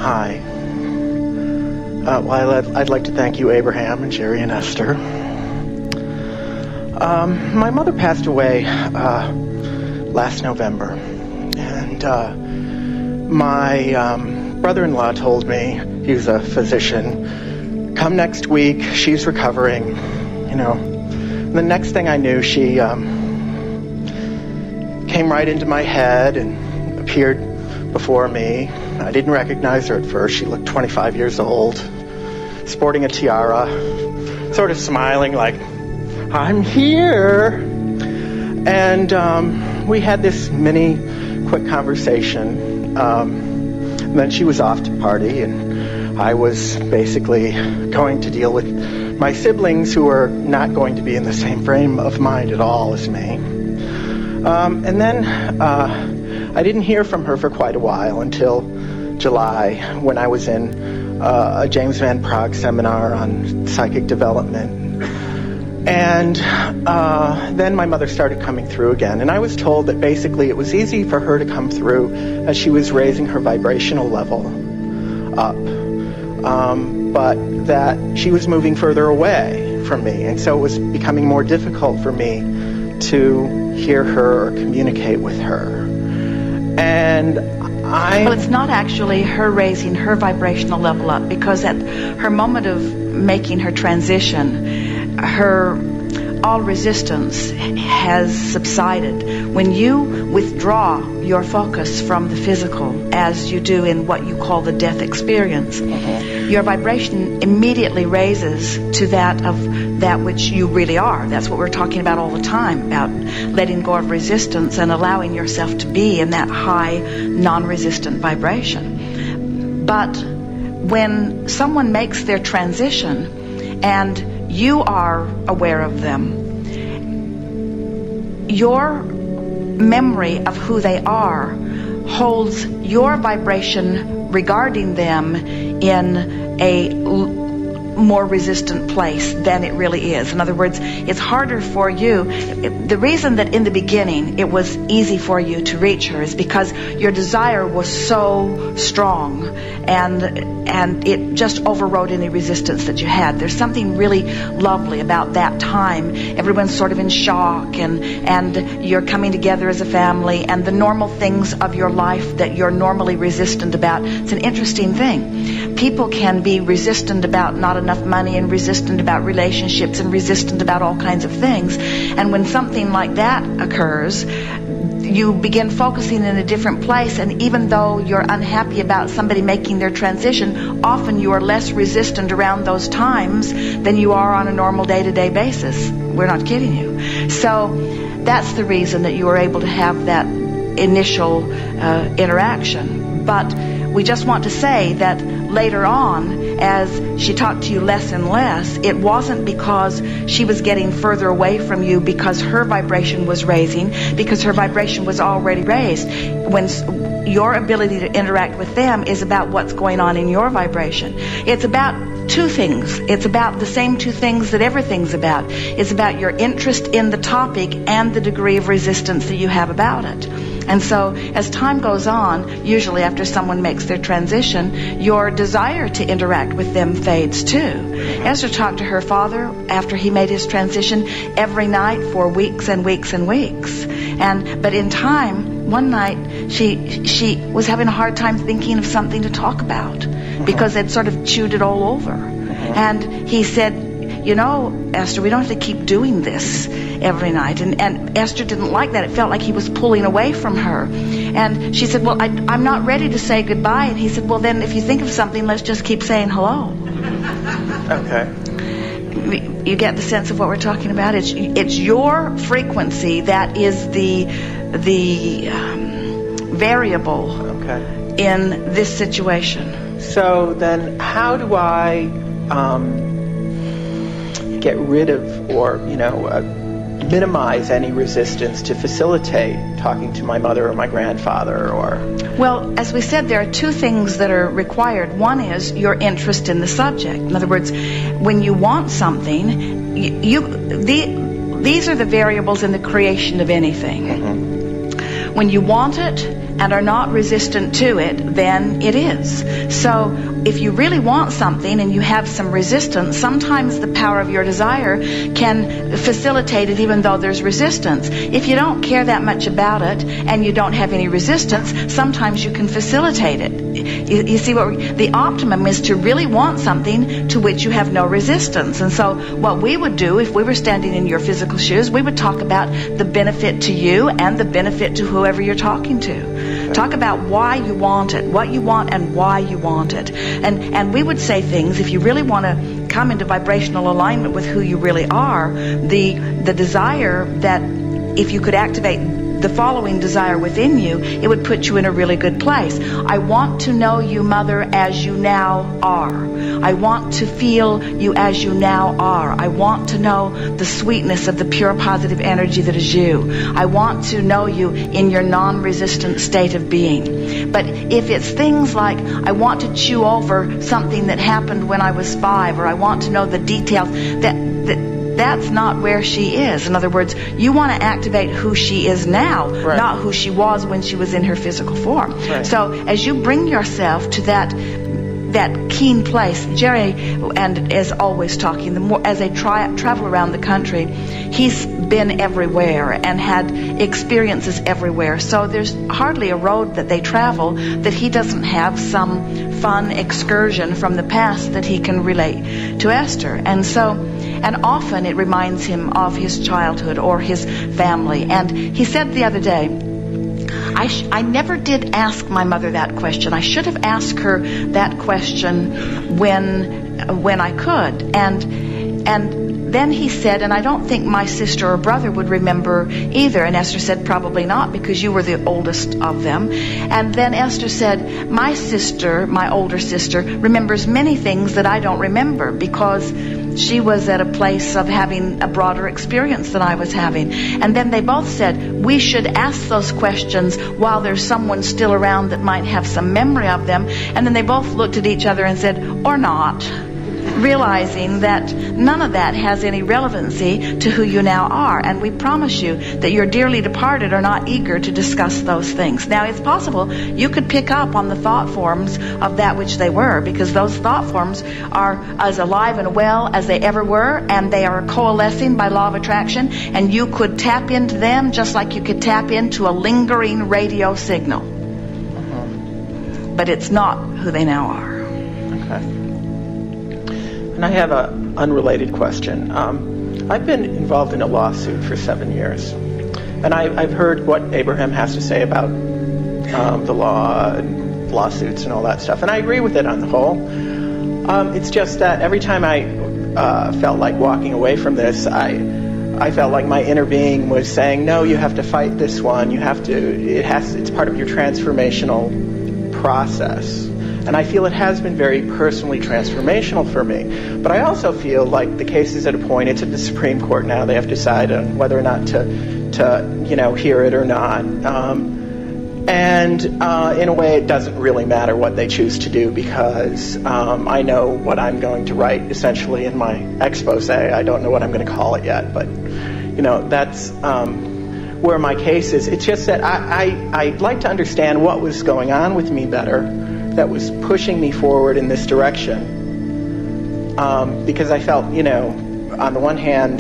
Hi. Well, I'd like to thank you, Abraham and Jerry and Esther. My mother passed away last November, and my brother-in-law told me, he was a physician, come next week, she's recovering, you know. And the next thing I knew, she came right into my head and appeared before me. I didn't recognize her at first. She looked 25 years old, sporting a tiara, sort of smiling like, I'm here. And we had this mini quick conversation. And then she was off to party, and I was basically going to deal with my siblings who were not going to be in the same frame of mind at all as me. And then I didn't hear from her for quite a while until July, when I was in a James Van Praagh seminar on psychic development. And then my mother started coming through again. And I was told that basically it was easy for her to come through as she was raising her vibrational level up. But that she was moving further away from me. And so it was becoming more difficult for me to hear her or communicate with her. And Well, it's not actually her raising her vibrational level up, because at her moment of making her transition, all resistance has subsided. When you withdraw your focus from the physical, as you do in what you call the death experience, your vibration immediately raises to that of that which you really are. That's what we're talking about all the time, about letting go of resistance and allowing yourself to be in that high, non-resistant vibration. But when someone makes their transition and you are aware of them, your memory of who they are holds your vibration regarding them in a more resistant place than it really is. In other words, it's harder for you. The reason that in the beginning it was easy for you to reach her is because your desire was so strong, and it just overrode any resistance that you had. There's something really lovely about that time. Everyone's sort of in shock, and you're coming together as a family, and the normal things of your life that you're normally resistant about. It's an interesting thing. People can be resistant about not enough money, and resistant about relationships, and resistant about all kinds of things. And when something like that occurs, you begin focusing in a different place, and even though you're unhappy about somebody making their transition, often you are less resistant around those times than you are on a normal day-to-day basis. We're not kidding you. So that's the reason that you were able to have that initial interaction. But we just want to say that later on, as she talked to you less and less, it wasn't because she was getting further away from you because her vibration was raising, because her vibration was already raised. When your ability to interact with them is about what's going on in your vibration. It's about two things. It's about the same two things that everything's about. It's about your interest in the topic and the degree of resistance that you have about it. And so as time goes on, usually after someone makes their transition, your desire to interact with them fades too. Esther talked to her father after he made his transition every night for weeks and weeks and weeks. But in time, one night, she was having a hard time thinking of something to talk about because they'd sort of chewed it all over. And he said, you know, Esther, we don't have to keep doing this every night. And Esther didn't like that. It felt like he was pulling away from her. And she said, well, I'm not ready to say goodbye. And he said, well, then if you think of something, let's just keep saying hello. Okay. You get the sense of what we're talking about? It's your frequency that is the variable in this situation. So then how do I get rid of or, minimize any resistance to facilitate talking to my mother or my grandfather or... Well, as we said, there are two things that are required. One is your interest in the subject. In other words, when you want something, these are the variables in the creation of anything. When you want it and are not resistant to it, then it is. So if you really want something and you have some resistance, sometimes the power of your desire can facilitate it even though there's resistance. If you don't care that much about it and you don't have any resistance, sometimes you can facilitate it. You see, the optimum is to really want something to which you have no resistance. And so what we would do if we were standing in your physical shoes, we would talk about the benefit to you and the benefit to whoever you're talking to. Talk about why you want it, what you want and why you want it. And we would say things, if you really want to come into vibrational alignment with who you really are, the desire that if you could activate the following desire within you, it would put you in a really good place. I want to know you, Mother, as you now are. I want to feel you as you now are. I want to know the sweetness of the pure positive energy that is you. I want to know you in your non-resistant state of being. But if it's things like, I want to chew over something that happened when I was 5, or I want to know the details, that's not where she is. In other words, you want to activate who she is now, right, not who she was when she was in her physical form. Right. So as you bring yourself to that keen place, Jerry, and is always talking, the more as they travel around the country, he's been everywhere and had experiences everywhere. So there's hardly a road that they travel that he doesn't have some fun excursion from the past that he can relate to Esther. And often it reminds him of his childhood or his family. And he said the other day, I never did ask my mother that question. I should have asked her that question when I could. And then he said, and I don't think my sister or brother would remember either. And Esther said, probably not, because you were the oldest of them. And then Esther said, my sister, my older sister, remembers many things that I don't remember because she was at a place of having a broader experience than I was having. And then they both said, we should ask those questions while there's someone still around that might have some memory of them. And then they both looked at each other and said, or not, realizing that none of that has any relevancy to who you now are. And we promise you that your dearly departed are not eager to discuss those things. Now, it's possible you could pick up on the thought forms of that which they were, because those thought forms are as alive and well as they ever were, and they are coalescing by law of attraction, and you could tap into them just like you could tap into a lingering radio signal. But it's not who they now are. Okay. And I have an unrelated question. I've been involved in a lawsuit for 7 years. And I've heard what Abraham has to say about the law and lawsuits and all that stuff. And I agree with it on the whole. It's just that every time I felt like walking away from this, I felt like my inner being was saying, no, you have to fight this one. It's part of your transformational process. And I feel it has been very personally transformational for me. But I also feel like the case is at a point, it's at the Supreme Court now. They have to decide on whether or not to hear it or not. And in a way, it doesn't really matter what they choose to do, because I know what I'm going to write essentially in my expose. I don't know what I'm going to call it yet, but that's where my case is. It's just that I'd like to understand what was going on with me better, that was pushing me forward in this direction, because I felt, on the one hand,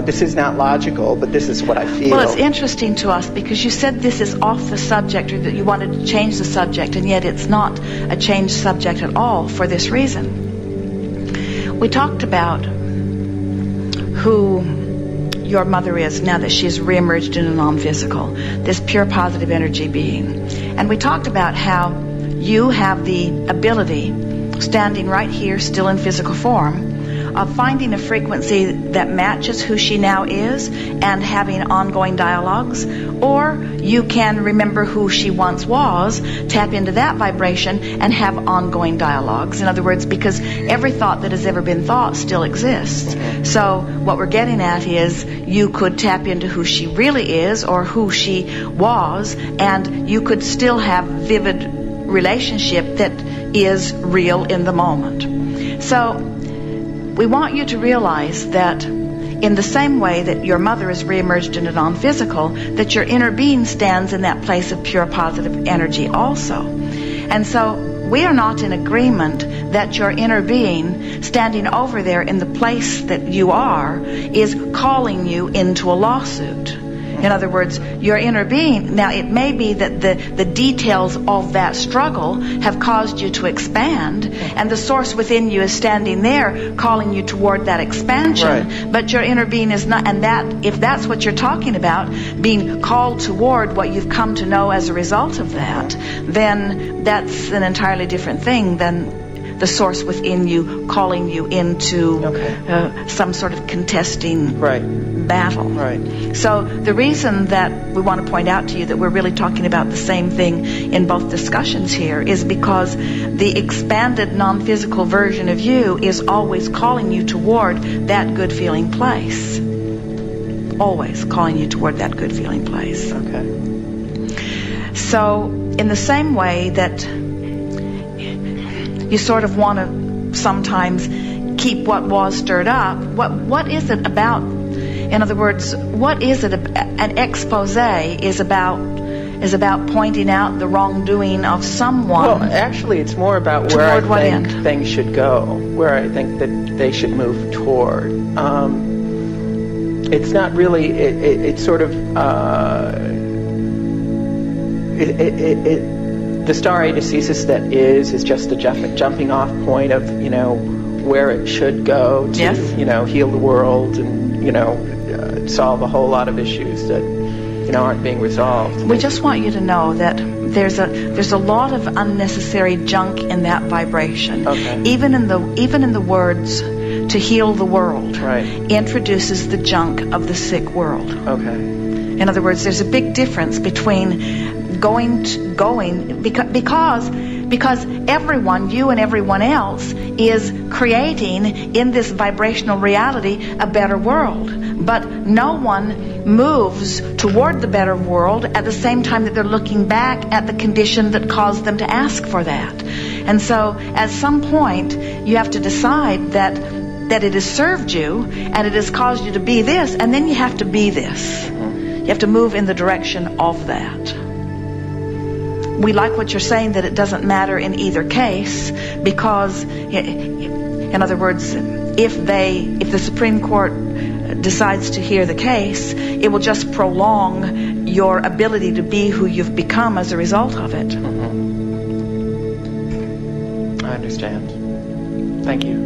this is not logical, but this is what I feel. Well, it's interesting to us because you said this is off the subject, or that you wanted to change the subject, and yet it's not a changed subject at all for this reason. We talked about who your mother is now that she has reemerged in a non-physical, this pure positive energy being. And we talked about how you have the ability, standing right here still in physical form, of finding a frequency that matches who she now is and having ongoing dialogues, or you can remember who she once was, tap into that vibration and have ongoing dialogues. In other words, because every thought that has ever been thought still exists. So what we're getting at is you could tap into who she really is or who she was, and you could still have vivid relationship that is real in the moment. So we want you to realize that in the same way that your mother is reemerged in a non-physical, that your inner being stands in that place of pure positive energy also. And so we are not in agreement that your inner being standing over there in the place that you are is calling you into a lawsuit. In other words, your inner being, now it may be that the details of that struggle have caused you to expand, and the source within you is standing there calling you toward that expansion, right. But your inner being is not, and that, if that's what you're talking about, being called toward what you've come to know as a result of that, then that's an entirely different thing than the source within you calling you into some sort of contesting battle. Right. So the reason that we want to point out to you that we're really talking about the same thing in both discussions here is because the expanded non-physical version of you is always calling you toward that good feeling place. Always calling you toward that good feeling place. Okay. So in the same way that you sort of want to sometimes keep what was stirred up, what is it about? In other words, what is it? An expose is about pointing out the wrongdoing of someone. Well, actually, it's more about where I think things should go, where I think that they should move toward. It's not really. It's sort of. The star aegis that is just a jumping off point of, where it should go to, heal the world and, solve a whole lot of issues that, aren't being resolved. We just want you to know that there's a lot of unnecessary junk in that vibration. Okay. Even in the words to heal the world introduces the junk of the sick world. Okay. In other words, there's a big difference between because everyone, you and everyone else, is creating in this vibrational reality a better world. But no one moves toward the better world at the same time that they're looking back at the condition that caused them to ask for that. And so at some point you have to decide that it has served you and it has caused you to be this, and then you have to be this. You have to move in the direction of that. We like what you're saying, that it doesn't matter in either case, because, in other words, if the Supreme Court decides to hear the case, it will just prolong your ability to be who you've become as a result of it. I understand. Thank you.